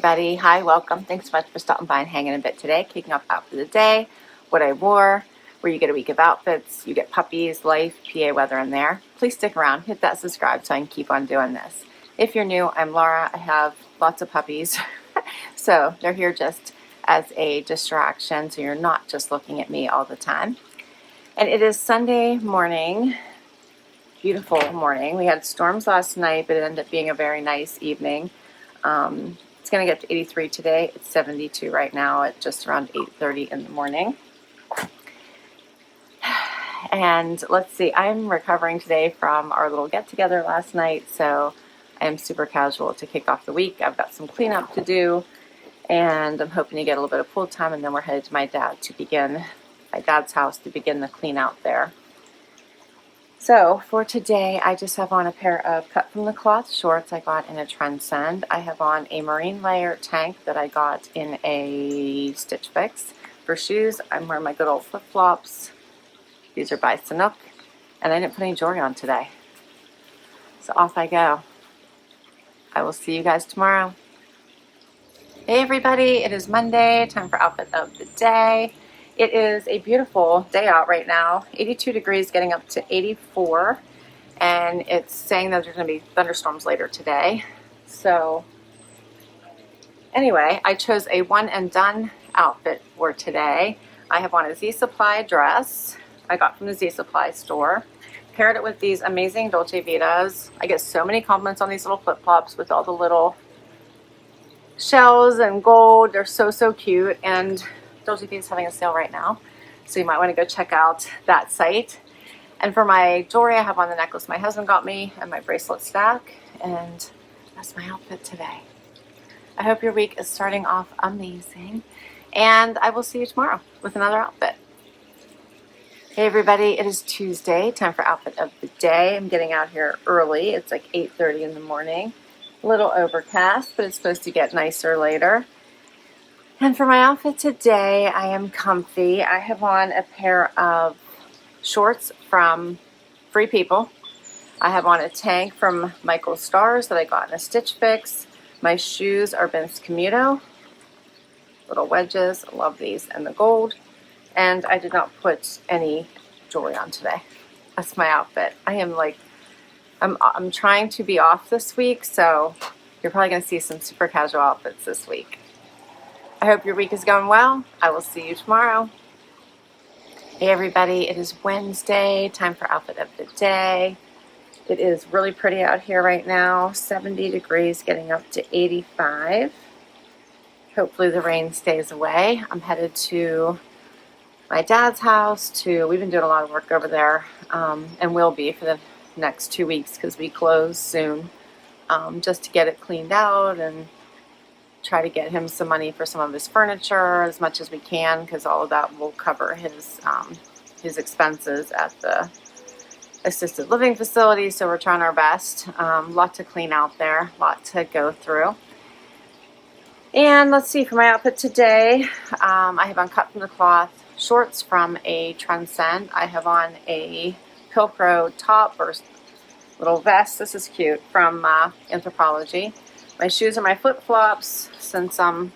everybody. Hi, welcome. Thanks so much for stopping by and hanging a bit today. Kicking off out for the day, what I wore, where you get a week of outfits, you get puppies, life, PA weather in there. Please stick around, hit that subscribe so I can keep on doing this. If you're new, I'm Laura. I have lots of puppies, so they're here just as a distraction, so you're not just looking at me all the time. And it is Sunday morning. Beautiful morning. We had storms last night, but it ended up being a very nice evening. It's going to get to 83 today. It's 72 right now at just around 8:30 in the morning. And let's see, I'm recovering today from our little get-together last night, so I am super casual to kick off the week. I've got some cleanup to do, and I'm hoping to get a little bit of pool time, and then we're headed to my dad's house to begin the clean out there. So for today, I just have on a pair of cut from the cloth shorts I got in a Trendsend. I have on a marine layer tank that I got in a Stitch Fix. For shoes, I'm wearing my good old flip-flops. These are by Sanuk, and I didn't put any jewelry on today. So off I go. I will see you guys tomorrow. Hey everybody, it is Monday, time for outfit of the day. It is a beautiful day out right now, 82 degrees getting up to 84, and it's saying that there's going to be thunderstorms later today. So anyway, I chose a one and done outfit for today. I have on a Z Supply dress I got from the Z Supply store. Paired it with these amazing Dolce Vitas. I get so many compliments on these little flip-flops with all the little shells and gold. They're so cute, and Dolce Vita is having a sale right now, so you might want to go check out that site. And for my jewelry, I have on the necklace my husband got me and my bracelet stack, and that's my outfit today. I hope your week is starting off amazing, and I will see you tomorrow with another outfit. Hey everybody, it is Tuesday, time for outfit of the day. I'm getting out here early. It's like 8:30 in the morning. A little overcast, but it's supposed to get nicer later. And for my outfit today, I am comfy. I have on a pair of shorts from Free People. I have on a tank from Michael Stars that I got in a Stitch Fix. My shoes are Vince Camuto. Little wedges, I love these, and the gold. And I did not put any jewelry on today. That's my outfit. I'm trying to be off this week, so you're probably going to see some super casual outfits this week. I hope your week is going well. I will see you tomorrow. Hey everybody, it is Wednesday, time for outfit of the day. It is really pretty out here right now, 70 degrees getting up to 85. Hopefully the rain stays away. I'm headed to my dad's house. We've been doing a lot of work over there, and will be for the next 2 weeks because we close soon, just to get it cleaned out and try to get him some money for some of his furniture as much as we can, because all of that will cover his expenses at the assisted living facility. So we're trying our best. Lot to clean out there, lot to go through. And let's see, for my outfit today, I have on cut from the cloth shorts from a Trendsend. I have on a Pilcro top or little vest. This is cute, from Anthropologie. My shoes are my flip-flops since I'm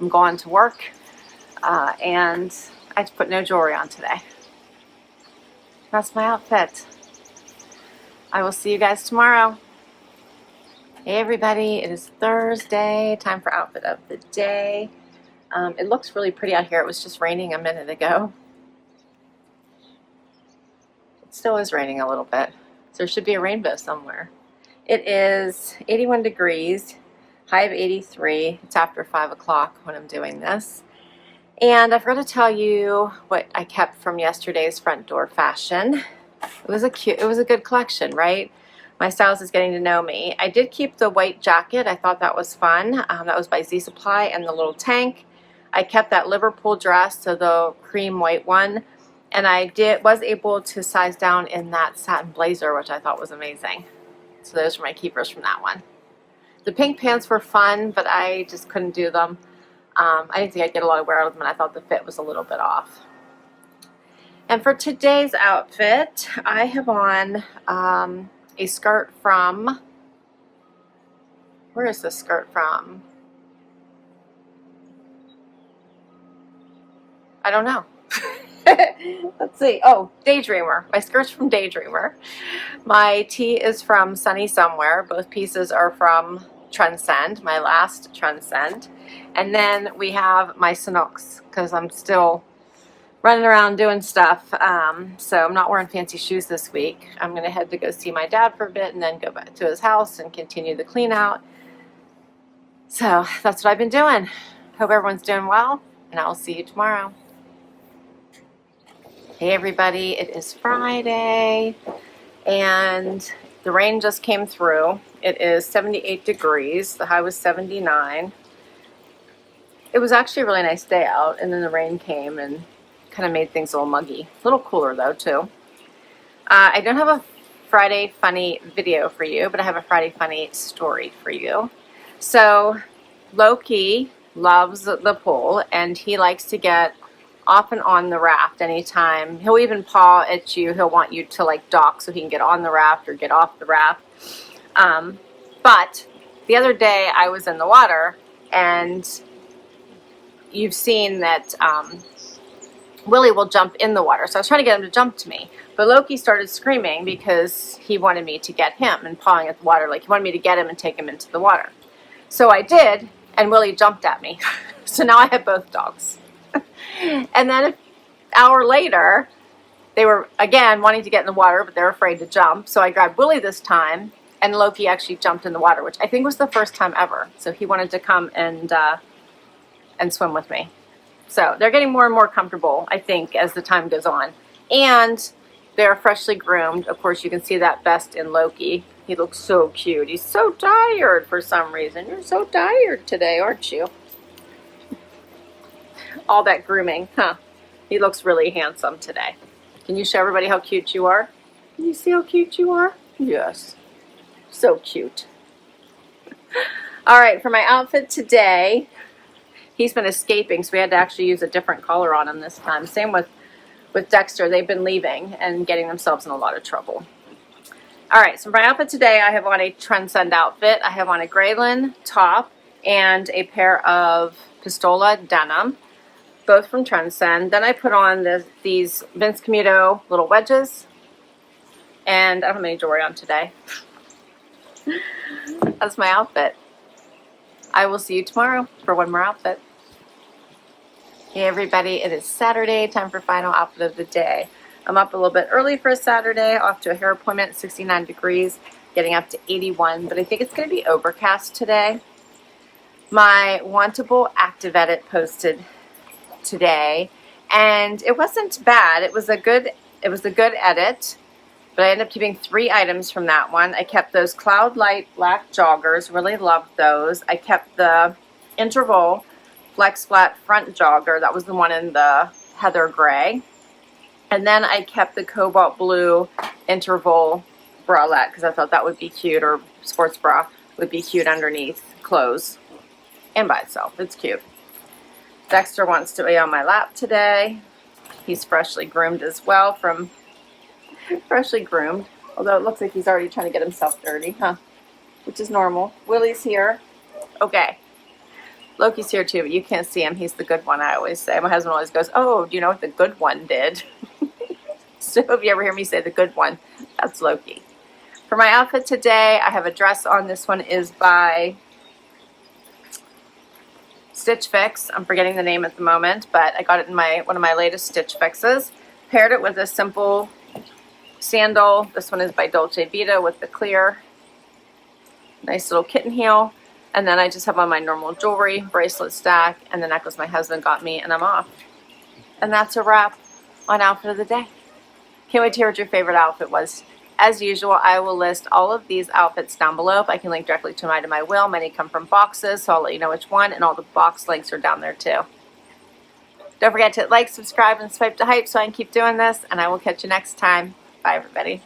going to work, and I put no jewelry on today. That's my outfit. I will see you guys tomorrow. Hey everybody, it is Thursday, time for outfit of the day. It looks really pretty out here. It was just raining a minute ago. It still is raining a little bit, so there should be a rainbow somewhere. It is 81 degrees, high of 83. It's after 5 o'clock when I'm doing this. And I forgot to tell you what I kept from yesterday's front door fashion. It was a good collection, right? My stylist is getting to know me. I did keep the white jacket. I thought that was fun. That was by Z Supply, and the little tank. I kept that Liverpool dress, so the cream white one. And I was able to size down in that satin blazer, which I thought was amazing. So those are my keepers from that one. The pink pants were fun, but I just couldn't do them. I didn't think I'd get a lot of wear out of them, and I thought the fit was a little bit off. And for today's outfit, I have on a skirt from, where is this skirt from? I don't know. Let's see. Oh, Daydreamer. My skirt's from Daydreamer. My tee is from Sunny Somewhere. Both pieces are from Trendsend, my last Trendsend. And then we have my Sanuks, because I'm still running around doing stuff. So I'm not wearing fancy shoes this week. I'm going to head to go see my dad for a bit and then go back to his house and continue the clean out. So that's what I've been doing. Hope everyone's doing well, and I'll see you tomorrow. Hey everybody, it is Friday and the rain just came through. It is 78 degrees. The high was 79. It was actually a really nice day out, and then the rain came and kind of made things a little muggy. A little cooler though too. I don't have a Friday funny video for you, but I have a Friday funny story for you. So Loki loves the pool, and he likes to get off and on the raft anytime. He'll even paw at you. He'll want you to like dock so he can get on the raft or get off the raft. But the other day I was in the water, and you've seen that Willie will jump in the water. So I was trying to get him to jump to me, but Loki started screaming because he wanted me to get him and pawing at the water. Like he wanted me to get him and take him into the water. So I did, and Willie jumped at me. So now I have both dogs. And then an hour later, they were again wanting to get in the water, but they're afraid to jump. So I grabbed Willie this time, and Loki actually jumped in the water, which I think was the first time ever. So he wanted to come and swim with me. So they're getting more and more comfortable, I think, as the time goes on. And they're freshly groomed. Of course, you can see that best in Loki. He looks so cute. He's so tired for some reason. You're so tired today, aren't you? All that grooming, huh? He looks really handsome today. Can you show everybody how cute you are? Can you see how cute you are? Yes. So cute. All right, for my outfit today, he's been escaping, so we had to actually use a different collar on him this time. Same with Dexter. They've been leaving and getting themselves in a lot of trouble. All right, so for my outfit today, I have on a Trendsend outfit. I have on a Graylin top and a pair of Pistola denim, both from Trendsend. Then I put on these Vince Camuto little wedges, and I don't have any jewelry on today. That's my outfit. I will see you tomorrow for one more outfit. Hey everybody, it is Saturday, time for final outfit of the day. I'm up a little bit early for a Saturday, off to a hair appointment at 69 degrees, getting up to 81, but I think it's going to be overcast today. My Wantable Active Edit posted today, and it wasn't bad. It was a good edit, but I ended up keeping 3 items from that one. I kept those Cloud Light black joggers, really loved those. I kept the Interval Flex Flat front jogger, that was the one in the heather gray. And then I kept the cobalt blue Interval bralette because I thought that would be cute, or sports bra would be cute underneath clothes and by itself. It's cute. Dexter wants to be on my lap today. He's freshly groomed as well, freshly groomed, although it looks like he's already trying to get himself dirty, huh? Which is normal. Willie's here. Okay. Loki's here too, but you can't see him. He's the good one, I always say. My husband always goes, oh, do you know what the good one did? So if you ever hear me say the good one, that's Loki. For my outfit today, I have a dress on. This one is by Stitch Fix. I'm forgetting the name at the moment, but I got it in one of my latest Stitch Fixes. Paired it with a simple sandal. This one is by Dolce Vita with the clear, nice little kitten heel. And then I just have on my normal jewelry, bracelet stack, and the necklace my husband got me, and I'm off. And that's a wrap on outfit of the day. Can't wait to hear what your favorite outfit was. As usual, I will list all of these outfits down below. If I can link directly to an item, I will. Many come from boxes, so I'll let you know which one, and all the box links are down there too. Don't forget to like, subscribe, and swipe to hype so I can keep doing this, and I will catch you next time. Bye, everybody.